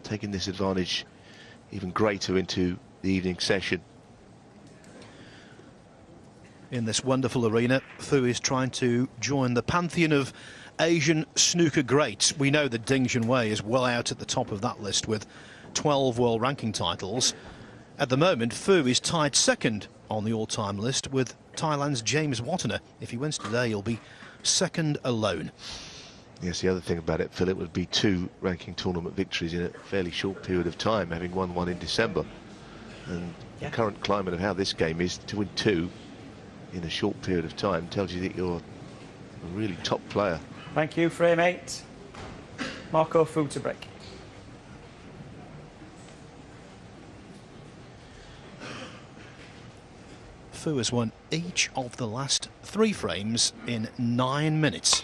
taking this advantage even greater into the evening session. In this wonderful arena, Fu is trying to join the pantheon of Asian snooker greats. We know that Ding Junhui is well out at the top of that list with 12 world ranking titles. At the moment, Fu is tied second on the all-time list with Thailand's James Wattener. If he wins today, he'll be second alone. Yes, the other thing about it, Phil, it would be 2 ranking tournament victories in a fairly short period of time, having won one in December. And the current climate of how this game is, to win 2 in a short period of time tells you that you're a really top player. Thank you, frame 8. Marco Fu to break. Fu has won each of the last 3 frames in 9 minutes.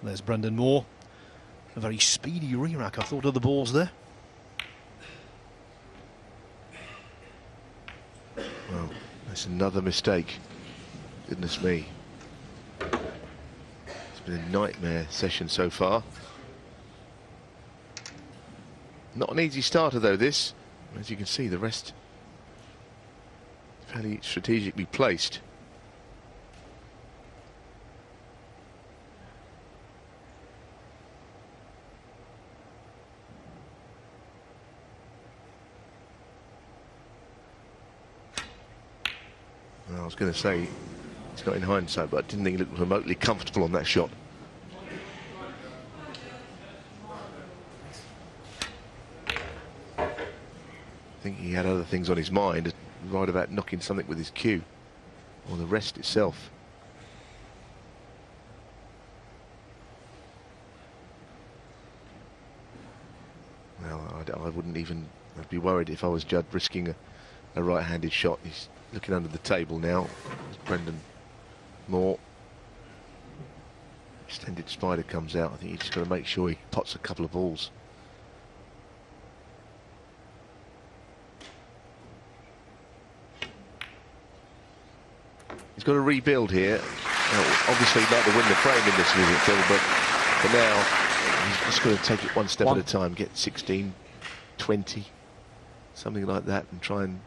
There's Brendan Moore. A very speedy re-rack, I thought, of the balls there. Well, that's another mistake. Goodness me. It's been a nightmare session so far. Not an easy starter, though, this. As you can see, the rest fairly strategically placed. I was going to say, it's not in hindsight, but I didn't think he looked remotely comfortable on that shot. I think he had other things on his mind, right about knocking something with his cue, or the rest itself. Well, I wouldn't even, I'd be worried if I was Judd risking a right-handed shot. He's looking under the table now. There's Brendan Moore. Extended spider comes out. I think he's just got to make sure he pots a couple of balls. He's got to rebuild here. Now, obviously, he'd like to win the frame in this music, Phil, but for now, he's just got to take it one step at a time. Get 16, 20, something like that, and try and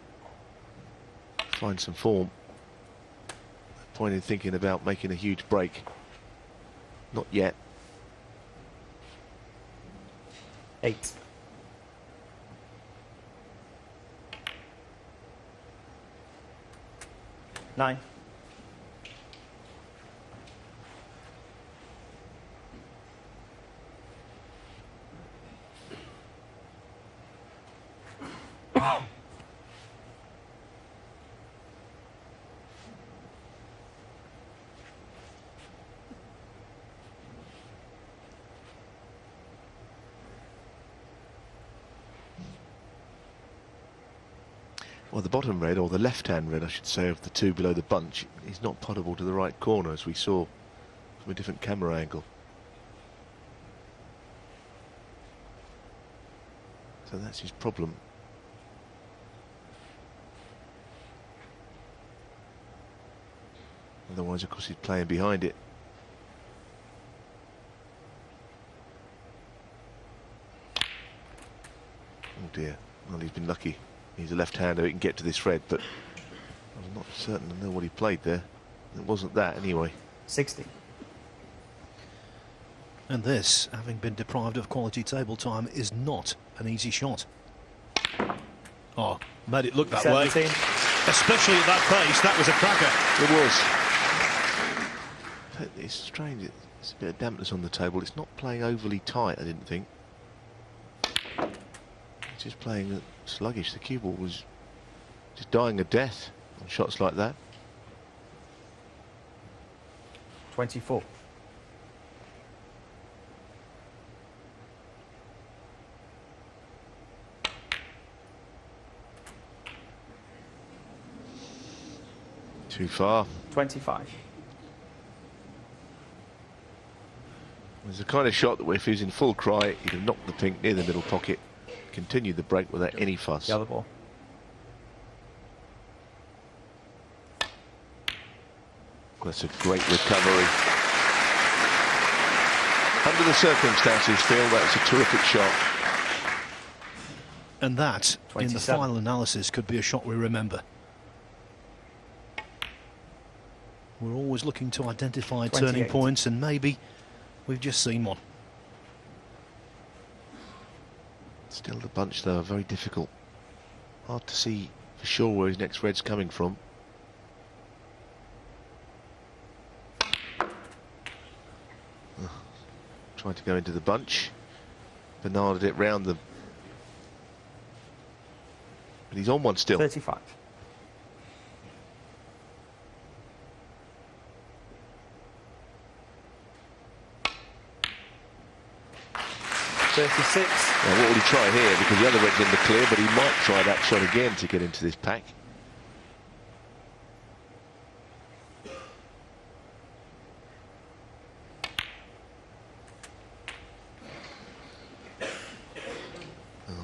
find some form. Point in thinking about making a huge break. Not yet. 8. Nine. Well, the bottom red, or the left-hand red, I should say, of the 2 below the bunch, is not potable to the right corner, as we saw from a different camera angle. So that's his problem. Otherwise, of course, he's playing behind it. Oh dear. Well, he's been lucky. He's a left-hander, he can get to this red, but I'm not certain to know what he played there. It wasn't that, anyway. 60. And this, having been deprived of quality table time, is not an easy shot. Oh, made it look that 17. way. Especially at that pace, that was a cracker. It was. It's strange, it's a bit of dampness on the table. It's not playing overly tight, I didn't think. It's just playing sluggish. The cue ball was just dying a death on shots like that. 24. Too far. 25. There's a kind of shot that if he was in full cry, he'd have knocked the pink near the middle pocket, continued the break without any fuss. The other ball. That's a great recovery. Under the circumstances, Phil, that's a terrific shot. And that, in the 27. final analysis, could be a shot we remember. We're always looking to identify 28. turning points, and maybe we've just seen one. Still the bunch, though, are very difficult. Hard to see for sure where his next red's coming from. Trying to go into the bunch. Bernarded it round them. But he's on one still. 35. Now, what will he try here? Because the other red's in the clear, but he might try that shot again to get into this pack.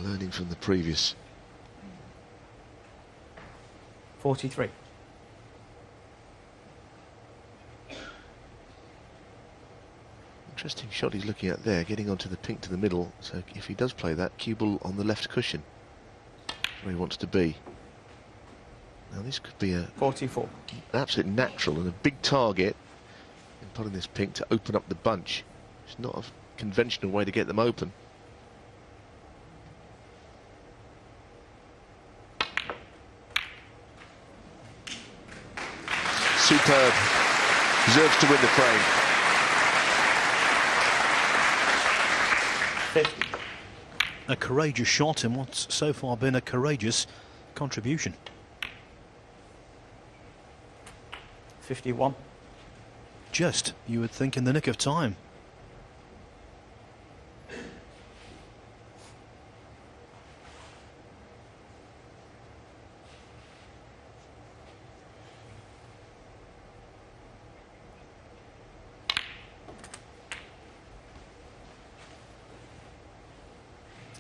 Learning from the previous. 43. Interesting shot he's looking at there, getting onto the pink to the middle. So if he does play that, cue ball on the left cushion, where he wants to be. Now this could be a 44. an absolute natural and a big target in putting this pink to open up the bunch. It's not a conventional way to get them open. Superb. Deserves to win the frame. 50. A courageous shot in what's so far been a courageous contribution. 51. Just, you would think, in the nick of time.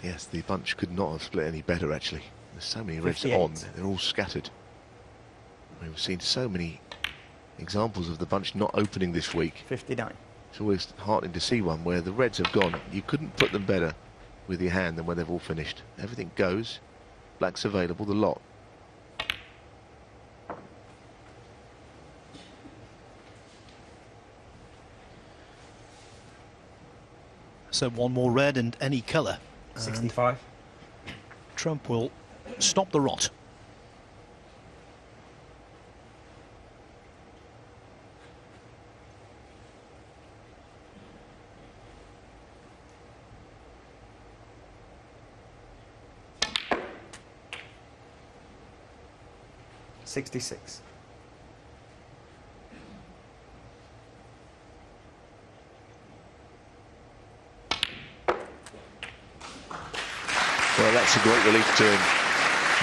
Yes, the bunch could not have split any better, actually. There's so many reds 58. on, they're all scattered. We've seen so many examples of the bunch not opening this week. 59. It's always heartening to see one where the reds have gone. You couldn't put them better with your hand than when they've all finished. Everything goes, black's available, the lot. So one more red and any colour. 65. Trump will stop the rot. $66. Well, that's a great relief to him.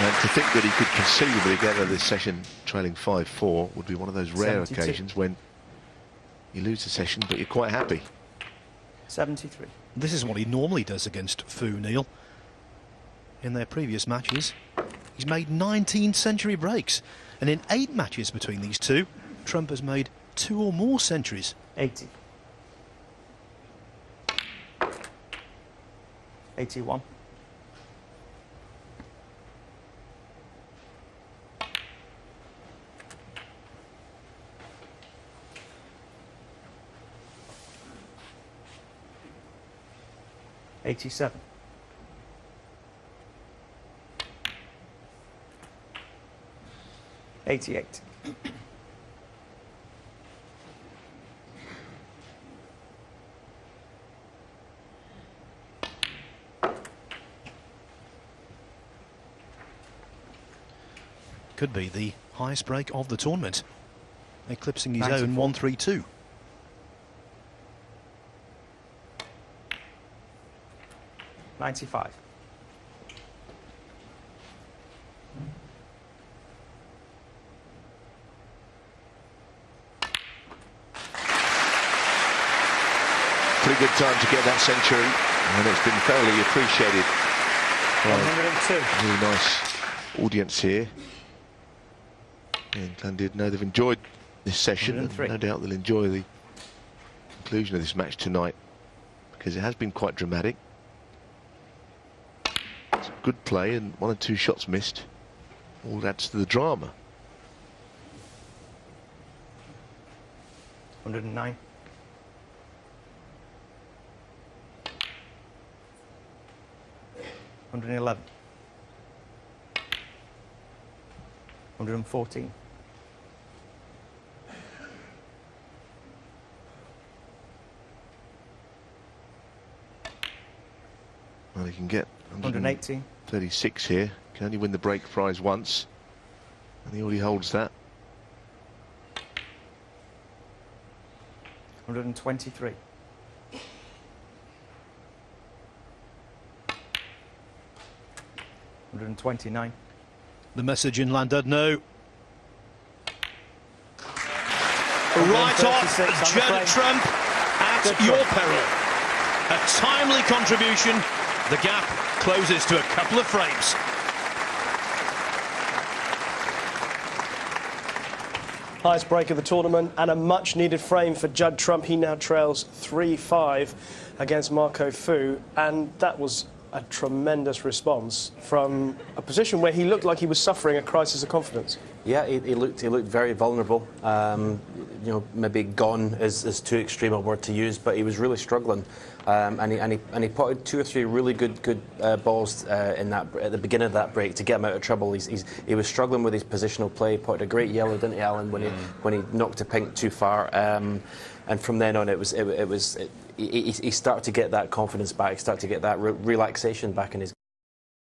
And to think that he could conceivably get out of this session trailing 5-4 would be one of those rare 72. occasions when you lose the session, but you're quite happy. 73. This is what he normally does against Fu Neil. In their previous matches, he's made 19 century breaks. And in 8 matches between these two, Trump has made 2 or more centuries. 80. 81. $87. $88. Could be the highest break of the tournament, eclipsing his 94. own 132. $95. very good time to get that century, and it's been thoroughly appreciated. 102. Really nice audience here. And Clandid know they've enjoyed this session, and 103. no doubt they'll enjoy the conclusion of this match tonight, because it has been quite dramatic. It's good play, and 1 or 2 shots missed. All adds to the drama. 109. 111. 114. Well, he can get 118. 36 here. Can only win the break prize once, and he already holds that. 123. 129. The message in Llandudno. Right off, Judd Trump at your peril. A timely contribution. The gap closes to a couple of frames. Highest break of the tournament and a much-needed frame for Judd Trump. He now trails 3-5 against Marco Fu, and that was a tremendous response from a position where he looked like he was suffering a crisis of confidence. Yeah, he looked very vulnerable. You know, maybe gone is too extreme a word to use, but he was really struggling. And he potted 2 or 3 really good balls in that at the beginning of that break to get him out of trouble. He was struggling with his positional play. He potted a great yellow, didn't he, Alan, when he knocked a pink too far. And from then on, he started to get that confidence back. He started to get that relaxation back in his